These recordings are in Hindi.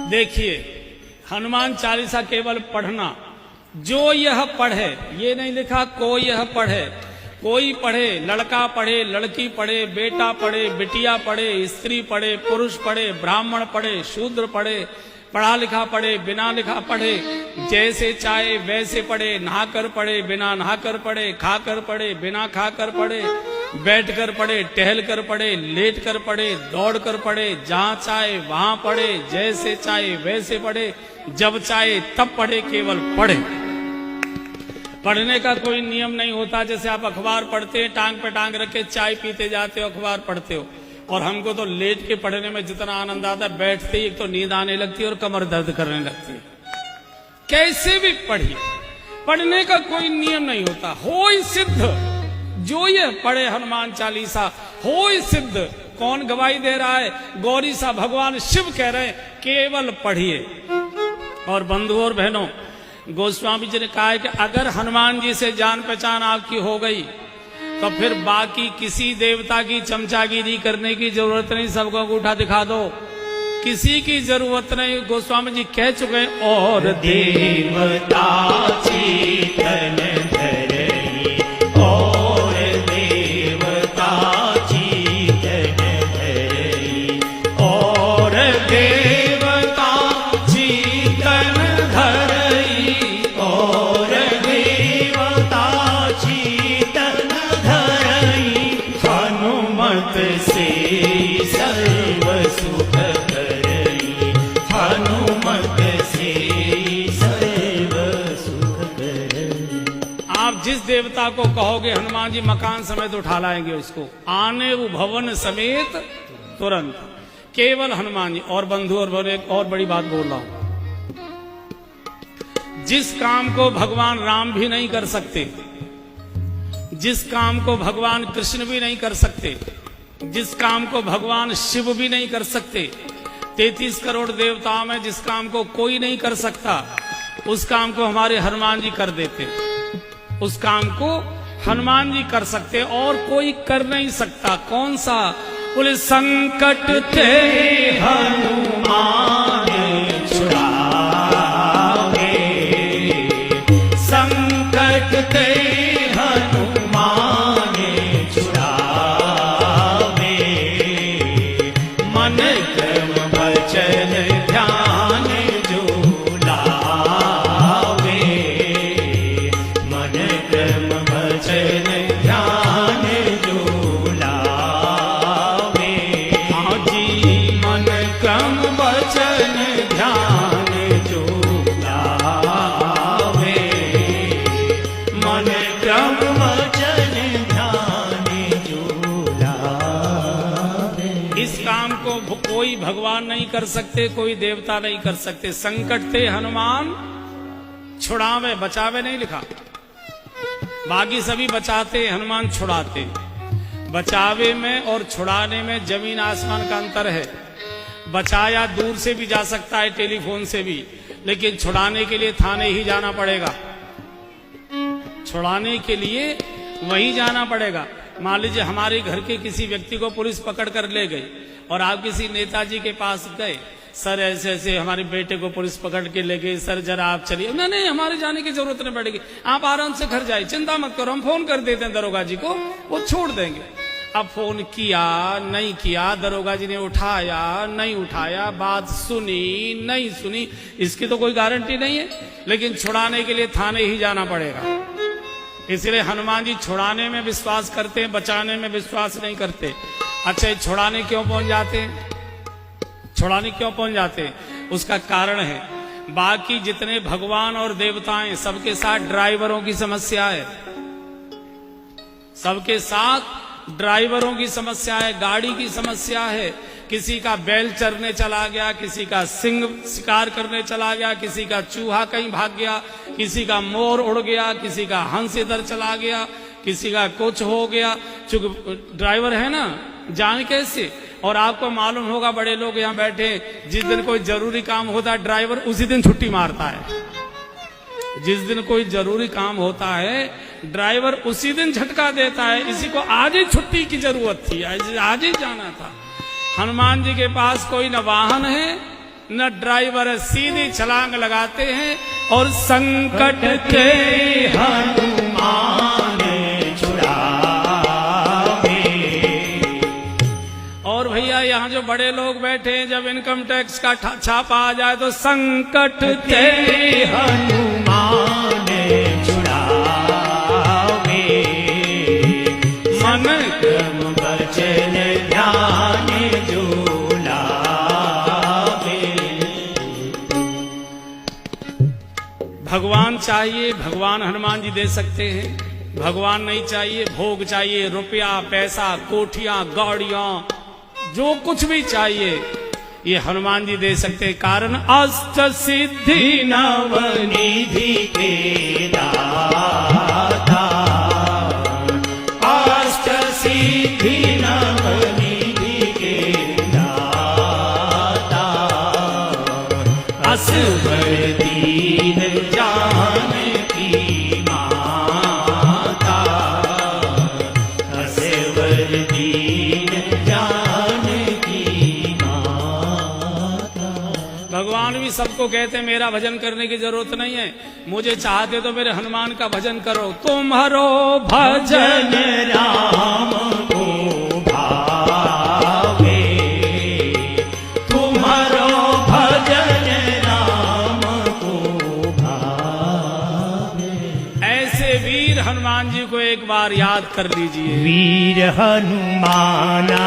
देखिए, हनुमान चालीसा केवल पढ़ना, जो यह पढ़े, ये नहीं लिखा कोई यह पढ़े, कोई पढ़े, लड़का पढ़े, लड़की पढ़े, बेटा पढ़े, बिटिया पढ़े, स्त्री पढ़े, पुरुष पढ़े, ब्राह्मण पढ़े, शूद्र पढ़े, पढ़ा लिखा पढ़े, बिना लिखा पढ़े, जैसे चाहे वैसे पढ़े, नहाकर पढ़े, बिना नहाकर पढ़े, खाकर पढ़े, बिना खाकर पढ़े, बैठकर पढ़े, टहल कर पढ़े, लेट कर पढ़े, दौड़ कर पढ़े, जहां चाहे वहां पढ़े, जैसे चाहे वैसे पढ़े, जब चाहे तब पढ़े, केवल पढ़े। पढ़ने का कोई नियम नहीं होता। जैसे आप अखबार पढ़ते हैं, टांग पे टांग रख के चाय पीते जाते हो, अखबार पढ़ते हो, और हमको तो लेट के पढ़ने में जितना आनंद आता है, बैठते ही एक तो नींद आने लगती है और कमर दर्द करने लगती है। कैसे भी पढ़िए, पढ़ने का कोई नियम नहीं होता। होय सिद्ध, जो ये पढ़े हनुमान चालीसा होय सिद्ध। कौन गवाही दे रहा है? गौरी सा भगवान शिव कह रहे हैं, केवल पढ़िए। और बंधुओं और बहनों, गोस्वामी जी ने कहा है कि अगर हनुमान जी से जान पहचान आपकी हो गई तो फिर बाकी किसी देवता की चमचागिरी करने की जरूरत नहीं, सबको अंगूठा दिखा दो, किसी की जरूरत नहीं। गोस्वामी जी कह चुके हैं, और देवता चेतन धरई, और देवता चेतन धरई, और देवता चेतन धरई, और देवता चेतन धरई, हनुमत से सर्व सुख करई, हनुमत से सर्व सुख करई। आप जिस देवता को कहोगे हनुमान जी मकान समेत उठा लाएंगे उसको, आने वो भवन समेत तुरंत, केवल हनुमान जी। और बंधु और बहनों, एक और बड़ी बात बोल रहा हूं, जिस काम को भगवान राम भी नहीं कर सकते, जिस काम को भगवान कृष्ण भी नहीं कर सकते, जिस काम को भगवान शिव भी नहीं कर सकते, 33 करोड़ देवताओं में जिस काम को कोई नहीं कर सकता, उस काम को हमारे हनुमान जी कर देते। उस काम को हनुमान जी कर सकते और कोई कर नहीं सकता। कौन सा? बोले, संकट थे हनुमान छुड़ावे, संकट थे हनुमान छुड़ावे, मन क्रम वचन ध्यान जो लावे, मन क्रम वचन ध्यान जो लावे। हाँ जी, मन क्रम वचन ध्यान जो लावे, मन क्रम वचन ध्यान जो लावे। इस काम को कोई भगवान नहीं कर सकते, कोई देवता नहीं कर सकते। संकट थे हनुमान छुड़ावे, बचावे नहीं लिखा। बाकी सभी बचाते, हनुमान छुड़ाते। बचावे में और छुड़ाने में जमीन आसमान का अंतर है। बचाया दूर से भी जा सकता है, टेलीफोन से भी, लेकिन छुड़ाने के लिए थाने ही जाना पड़ेगा। छुड़ाने के लिए वहीं जाना पड़ेगा। मान लीजिए हमारे घर के किसी व्यक्ति को पुलिस पकड़ कर ले गई और आप किसी नेताजी के पास गए, सर ऐसे ऐसे हमारे बेटे को पुलिस पकड़ के ले गई, सर जरा आप चलिए। नहीं, हमारे जाने की जरूरत नहीं पड़ेगी, आप आराम से घर जाइए, चिंता मत करो, हम फोन कर देते हैं दरोगा जी को, वो छोड़ देंगे। अब फोन किया नहीं किया, दरोगा जी ने उठाया नहीं उठाया, बात सुनी नहीं सुनी, इसकी तो कोई गारंटी नहीं है। लेकिन छुड़ाने के लिए थाने ही जाना पड़ेगा। इसलिए हनुमान जी छुड़ाने में विश्वास करते हैं, बचाने में विश्वास नहीं करते। अच्छा, ये छुड़ाने क्यों पहुंच जाते हैं? छुड़ाने क्यों पहुंच जाते हैं? उसका कारण है, बाकी जितने भगवान और देवताएं सबके साथ ड्राइवरों की समस्या है। सबके साथ ड्राइवरों की समस्या है, गाड़ी की समस्या है। किसी का बैल चरने चला गया, किसी का सिंह शिकार करने चला गया, किसी का चूहा कहीं भाग गया, किसी का मोर उड़ गया, किसी का हंस इधर चला गया, किसी का कुछ हो गया। चूंकि ड्राइवर है ना, जाने कैसे। और आपको मालूम होगा, बड़े लोग यहाँ बैठे, जिस दिन कोई जरूरी काम होता है ड्राइवर उसी दिन छुट्टी मारता है। जिस दिन कोई जरूरी काम होता है ड्राइवर उसी दिन झटका देता है, इसी को आज ही छुट्टी की जरूरत थी, आज ही जाना था। हनुमान जी के पास कोई न वाहन है न ड्राइवर है, सीधी छलांग लगाते हैं और संकट के हनुमान छुड़ावे। और भैया यहाँ जो बड़े लोग बैठे हैं, जब इनकम टैक्स का छापा आ जाए तो संकट ते हनुमान छुड़ावे। मन क्रम वचन ध्यान जो लावे। भगवान चाहिए, भगवान हनुमान जी दे सकते हैं। भगवान नहीं चाहिए, भोग चाहिए, रुपया पैसा कोठियां गाड़ियां जो कुछ भी चाहिए ये हनुमान जी दे सकते हैं। कारण अष्ट सिद्धि नवनिधि के दाता। अष्ट सिद्धि नवनिधि के दाता। असवर दीन जानकी माता। असवर दीन जानकी माता। भगवान भी सबको कहते हैं मेरा भजन करने की जरूरत नहीं है, मुझे चाहते तो मेरे हनुमान का भजन करो। तुम्हारो भजन भजन राम को भावे। तुम्हारो भजन राम को भावे। ऐसे वीर हनुमान जी को एक बार याद कर लीजिए। वीर हनुमाना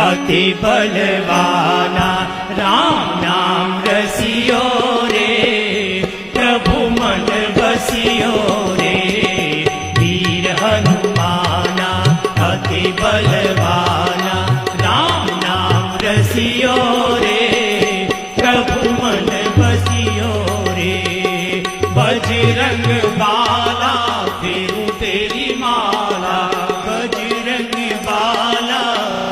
अति बलवाना। राम नाम रसियो रे प्रभु मन बसियो रे। वीर हनुमाना अति बलवाना। राम नाम रसियो रे प्रभु मन बसियो रे। बजरंग बाण